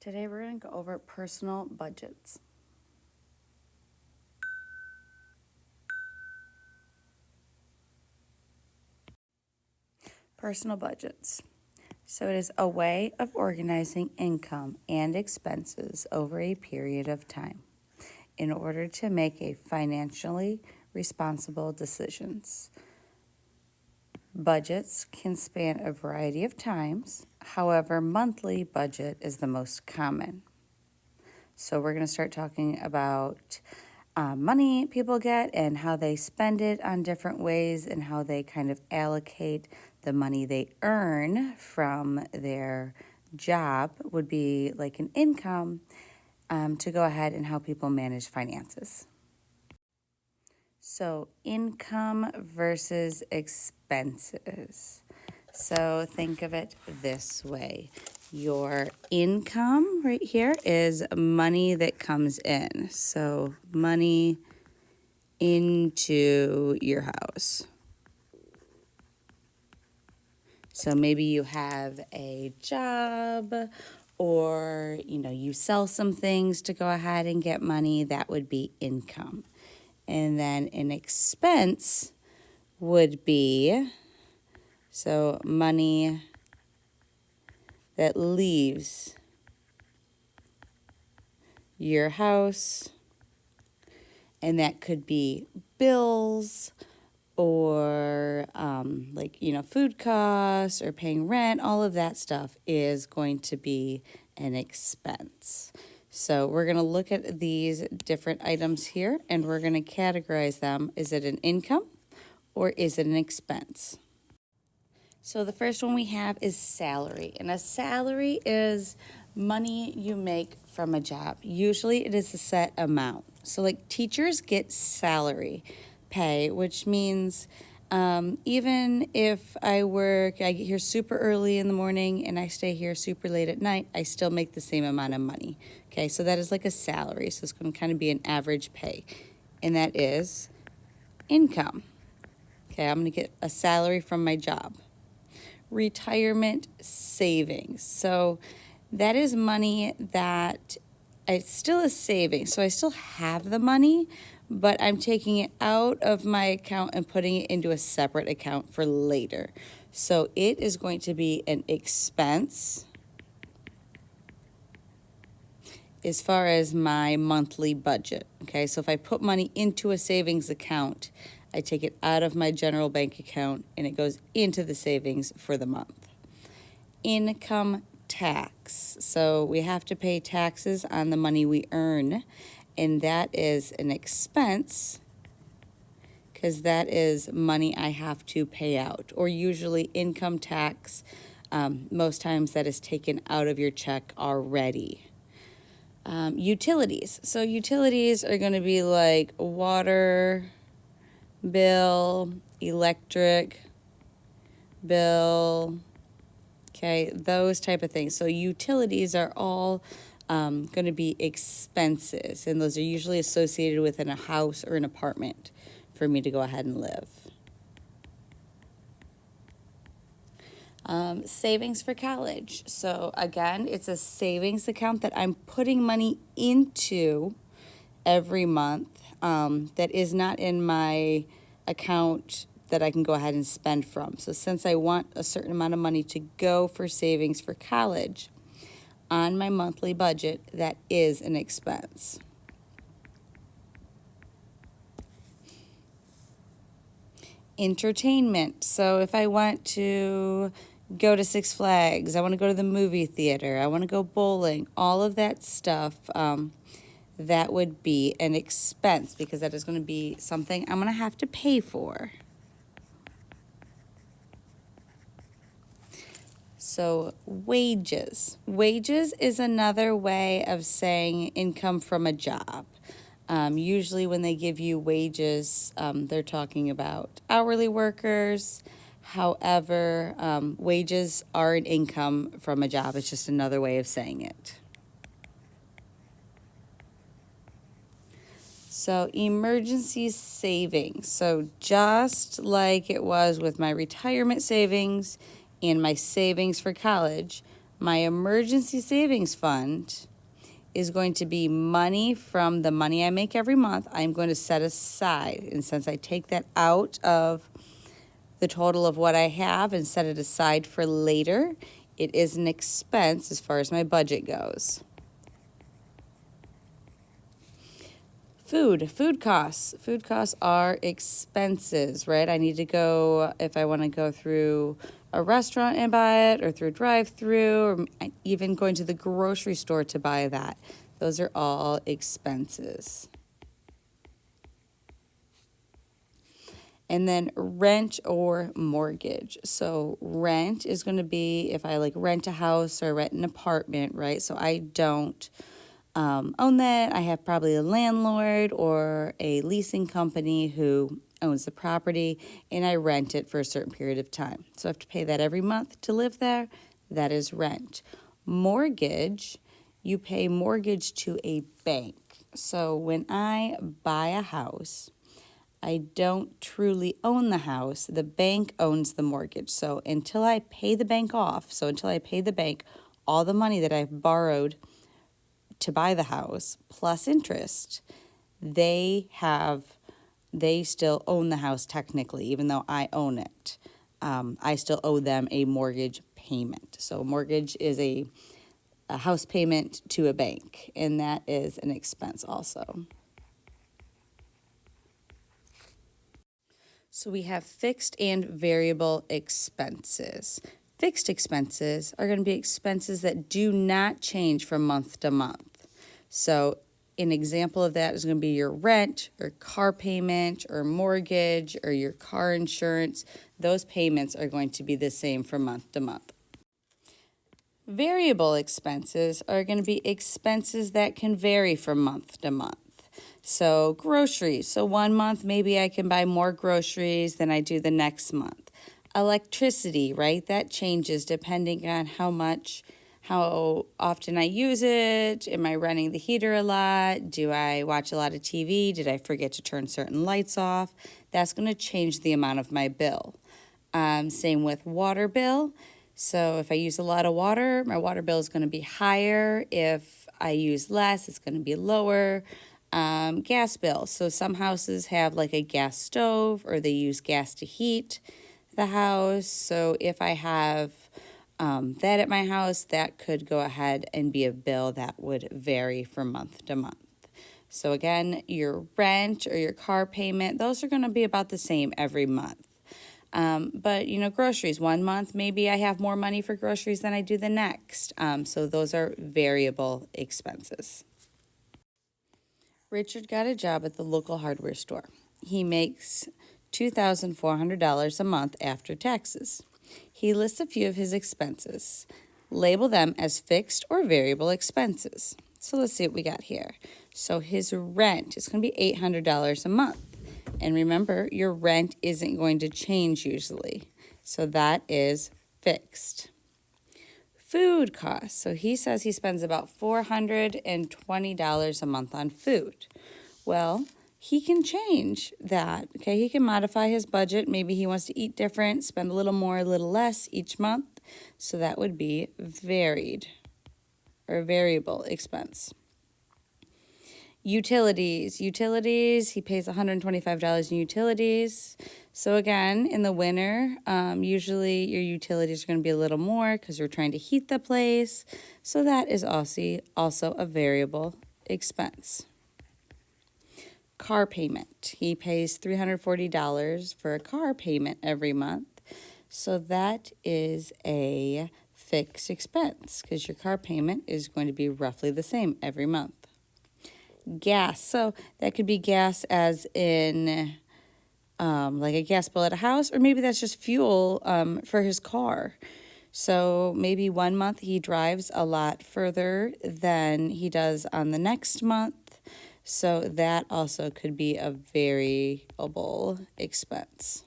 Today we're going to go over personal budgets. Personal budgets. So it is a way of organizing income and expenses over a period of time in order to make a financially responsible decisions. Budgets can span a variety of times. However, monthly budget is the most common. So we're going to start talking about money people get and how they spend it on different ways and how they kind of allocate the money they earn from their job would be like an income to go ahead and how people manage finances. So income versus expenses. So think of it this way. Your income right here is money that comes in. So money into your house. So maybe you have a job or, you sell some things to go ahead and get money. That would be income. And then an expense would be, so money that leaves your house, and that could be bills or food costs or paying rent. All of that stuff is going to be an expense. So we're going to look at these different items here and we're going to categorize them. Is it an income or is it an expense? So the first one we have is salary. And a salary is money you make from a job. Usually it is a set amount. So like teachers get salary pay, which means even if I get here super early in the morning and I stay here super late at night, I still make the same amount of money. Okay, so that is like a salary. So it's going to kind of be an average pay. And that is income. Okay, I'm going to get a salary from my job. Retirement savings. So that is money that it's still a savings. So I still have the money, but I'm taking it out of my account and putting it into a separate account for later. So it is going to be an expense as far as my monthly budget. Okay, so if I put money into a savings account, I take it out of my general bank account and it goes into the savings for the month. Income tax. So we have to pay taxes on the money we earn, and that is an expense because that is money I have to pay out, or usually income tax. Most times that is taken out of your check already. Utilities. So utilities are going to be like water bill, electric bill, okay, those type of things. So utilities are all going to be expenses, and those are usually associated within a house or an apartment for me to go ahead and live. Savings for college. So again, it's a savings account that I'm putting money into every month that is not in my account that I can go ahead and spend from. So since I want a certain amount of money to go for savings for college on my monthly budget, that is an expense. Entertainment. So if I want to go to Six Flags, I want to go to the movie theater, I want to go bowling, all of that stuff, that would be an expense because that is going to be something I'm going to have to pay for. So wages. Wages is another way of saying income from a job. Usually when they give you wages, they're talking about hourly workers. However, wages are an income from a job. It's just another way of saying it. So emergency savings. So just like it was with my retirement savings and my savings for college, My emergency savings fund is going to be money from the money I make every month. I'm going to set aside. And since I take that out of the total of what I have and set it aside for later, it is an expense as far as my budget goes. Food costs. Food costs are expenses, right? I need to go, if I want to go through a restaurant and buy it, or through a drive-through, or even going to the grocery store to buy that. Those are all expenses. And then rent or mortgage. So rent is going to be if I like rent a house or rent an apartment, right? So I don't own that. I have probably a landlord or a leasing company who owns the property, and I rent it for a certain period of time. So I have to pay that every month to live there. That is rent. Mortgage, you pay mortgage to a bank. So when I buy a house, I don't truly own the house. The bank owns the mortgage. So until I pay the bank off, until I pay the bank all the money that I've borrowed to buy the house plus interest, they still own the house technically, even though I own it. I still owe them a mortgage payment. So mortgage is a house payment to a bank, and that is an expense also. So we have fixed and variable expenses. Fixed expenses are going to be expenses that do not change from month to month. So an example of that is going to be your rent or car payment or mortgage or your car insurance. Those payments are going to be the same from month to month. Variable expenses are going to be expenses that can vary from month to month. So groceries. So one month maybe I can buy more groceries than I do the next month. Electricity, right? That changes depending on how often I use it. Am I running the heater a lot? Do I watch a lot of TV? Did I forget to turn certain lights off? That's going to change the amount of my bill. Same with water bill. So if I use a lot of water, my water bill is going to be higher. If I use less, it's going to be lower. Gas bill. So some houses have like a gas stove or they use gas to heat the house. So if I have that at my house, that could go ahead and be a bill that would vary from month to month. So again, your rent or your car payment, those are going to be about the same every month. But, groceries, one month, maybe I have more money for groceries than I do the next. So those are variable expenses. Richard got a job at the local hardware store. He makes $2,400 a month after taxes. He lists a few of his expenses. Label them as fixed or variable expenses. So let's see what we got here. So his rent is going to be $800 a month. And remember, your rent isn't going to change usually. So that is fixed. Food costs. So he says he spends about $420 a month on food. Well, he can change that, okay? He can modify his budget. Maybe he wants to eat different, spend a little more, a little less each month. So that would be varied or variable expense. Utilities, he pays $125 in utilities. So again, in the winter, usually your utilities are going to be a little more because you're trying to heat the place. So that is also a variable expense. Car payment. He pays $340 for a car payment every month. So that is a fixed expense because your car payment is going to be roughly the same every month. Gas. So that could be gas as in like a gas bill at a house, or maybe that's just fuel for his car. So maybe one month he drives a lot further than he does on the next month. So that also could be a variable expense.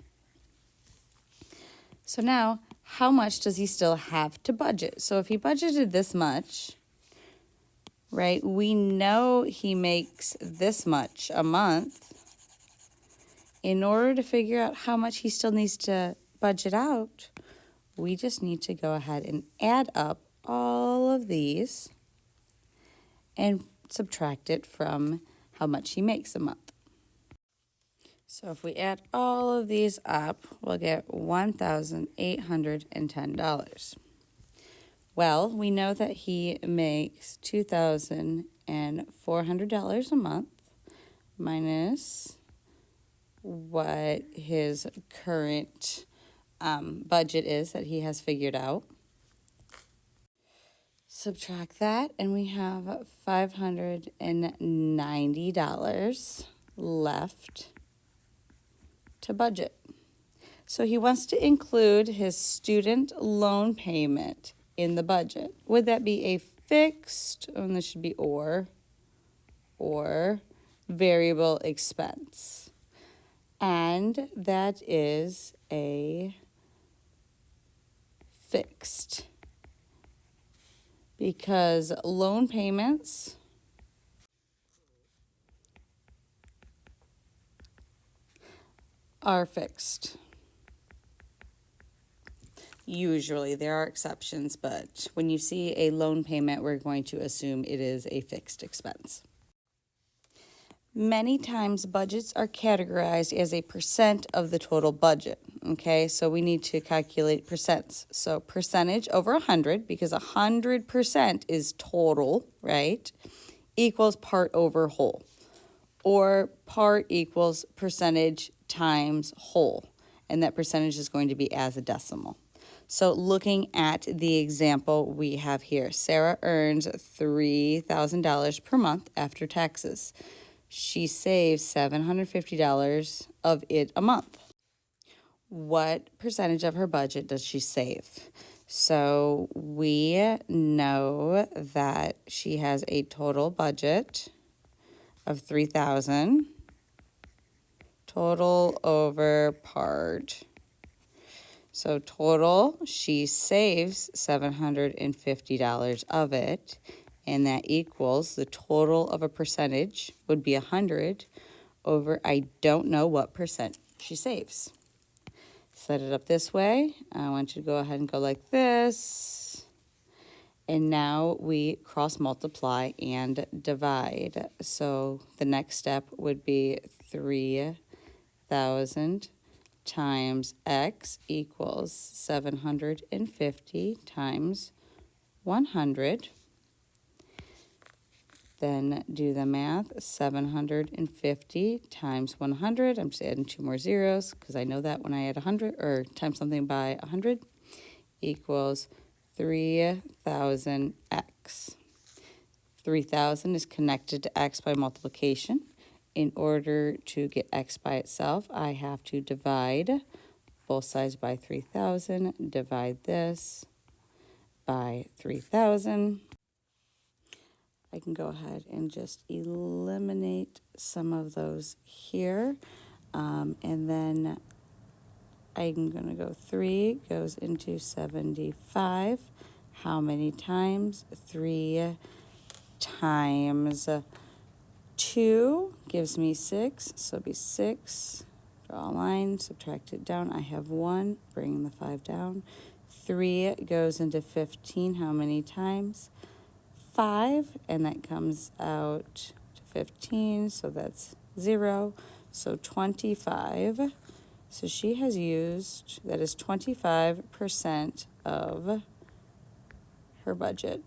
So now, how much does he still have to budget? So if he budgeted this much, right, we know he makes this much a month. In order to figure out how much he still needs to budget out, we just need to go ahead and add up all of these and subtract it from how much he makes a month. So if we add all of these up, we'll get $1,810. Well, we know that he makes $2,400 a month minus what his current budget is that he has figured out. Subtract that, and we have $590 left to budget. So he wants to include his student loan payment in the budget. Would that be a fixed, and this should be or variable expense? And that is a fixed, because loan payments are fixed. Usually, there are exceptions, but when you see a loan payment, we're going to assume it is a fixed expense. Many times budgets are categorized as a percent of the total budget, okay? So we need to calculate percents. So percentage over 100, because 100% is total, right, equals part over whole. Or part equals percentage times whole, and that percentage is going to be as a decimal. So looking at the example we have here, Sarah earns $3,000 per month after taxes. She saves $750 of it a month. What percentage of her budget does she save? So we know that she has a total budget of $3,000, total over part. So total, she saves $750 of it, and that equals the total of a percentage would be 100 over I don't know what percent she saves. Set it up this way. I want you to go ahead and go like this. And now we cross multiply and divide. So the next step would be 3,000 times x equals 750 times 100. Then do the math. 750 times 100. I'm just adding 2 more zeros because I know that when I add 100 or times something by 100 equals 3,000x. 3,000 is connected to x by multiplication. In order to get x by itself, I have to divide both sides by 3,000. Divide this by 3,000. I can go ahead and just eliminate some of those here. And then I'm going to go 3 goes into 75. How many times? 3 times 2 gives me 6. So it'll be 6. Draw a line, subtract it down. I have 1, bringing the 5 down. 3 goes into 15. How many times? 5, and that comes out to 15, so that's 0. So 25. So she has used, that is 25% of her budget.